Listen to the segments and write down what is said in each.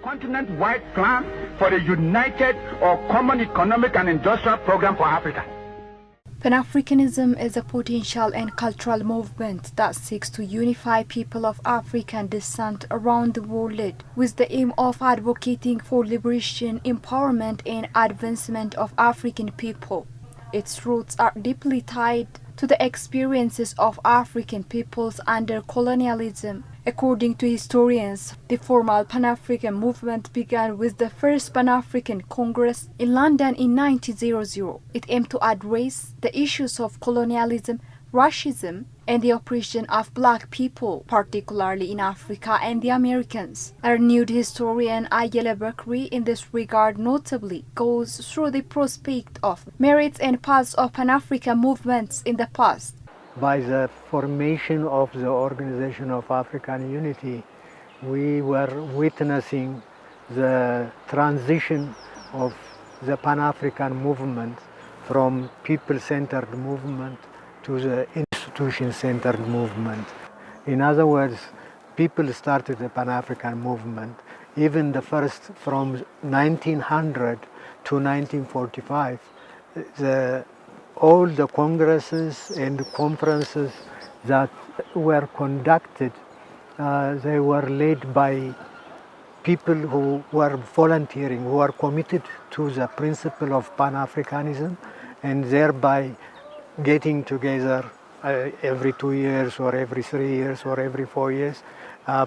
continent-wide plan for a united or common economic and industrial program for Africa. Pan-Africanism is a potential and cultural movement that seeks to unify people of African descent around the world with the aim of advocating for liberation, empowerment, and advancement of African people. Its roots are deeply tied to the experiences of African peoples under colonialism. According to historians, the formal Pan-African movement began with the first Pan-African Congress in London in 1900. It aimed to address the issues of colonialism, racism, and the oppression of black people, particularly in Africa and the Americas. A renewed historian, Ayele Bekery, in this regard notably goes through the prospect of merits and paths of Pan-African movements in the past. By the formation of the Organization of African Unity, we were witnessing the transition of the Pan-African movement from people-centered movement to the institution-centered movement. In other words, people started the Pan-African movement. Even the first, from 1900 to 1945, all the congresses and conferences that were conducted, they were led by people who were volunteering, who were committed to the principle of Pan-Africanism, and thereby getting together every 2 years or every 3 years or every 4 years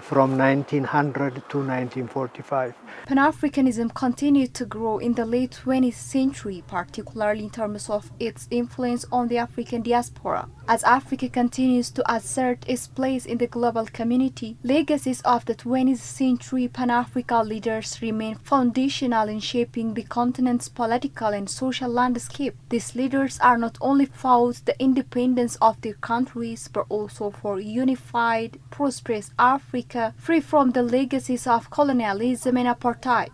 from 1900 to 1945. Pan-Africanism continued to grow in the late 20th century, particularly in terms of its influence on the African diaspora. As Africa continues to assert its place in the global community, legacies of the 20th century Pan-African leaders remain foundational in shaping the continent's political and social landscape. These leaders are not only fought the independence of their countries, but also for unified, prosperous Africa, free from the legacies of colonialism and apartheid.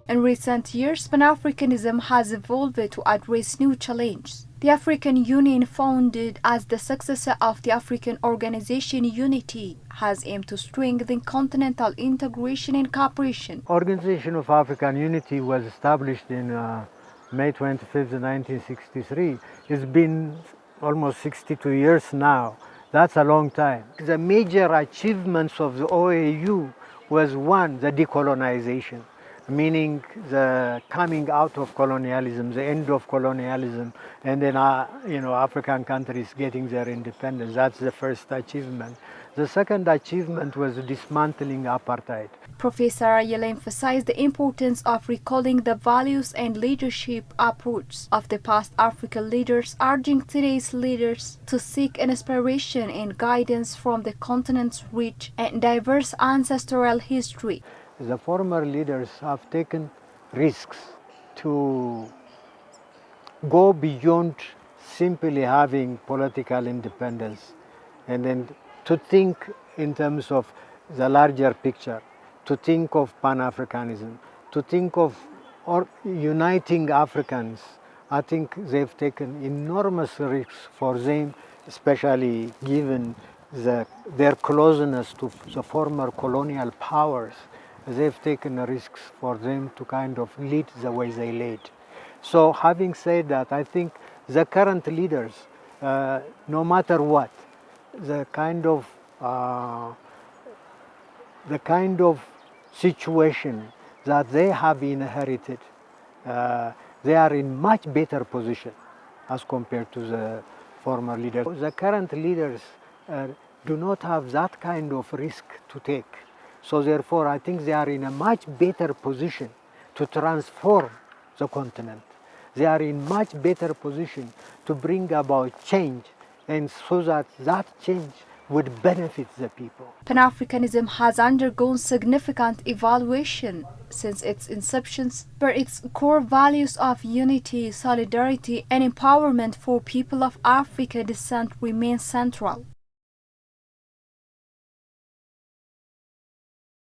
In recent years, Pan-Africanism has evolved to address new challenges. The African Union, founded as the successor of the African Organization Unity, has aimed to strengthen continental integration and cooperation. Organization of African Unity was established in May 25th, 1963. It's been almost 62 years now. That's a long time. The major achievements of the OAU was one, the decolonization, meaning the coming out of colonialism, the end of colonialism, and then African countries getting their independence. That's the first achievement. The second achievement was dismantling apartheid. Professor Ayele emphasized the importance of recalling the values and leadership approach of the past African leaders, urging today's leaders to seek inspiration and guidance from the continent's rich and diverse ancestral history. The former leaders have taken risks to go beyond simply having political independence, and then to think in terms of the larger picture, to think of Pan-Africanism, to think of uniting Africans. I think they've taken enormous risks for them, especially given their closeness to the former colonial powers. They've taken risks for them to kind of lead the way they led. So having said that, I think the current leaders, no matter what, the kind of situation that they have inherited, they are in much better position as compared to the former leaders. The current leaders do not have that kind of risk to take. So therefore, I think they are in a much better position to transform the continent. They are in much better position to bring about change, and so that change would benefit the people. Pan-Africanism has undergone significant evaluation since its inception, where its core values of unity, solidarity, and empowerment for people of African descent remain central.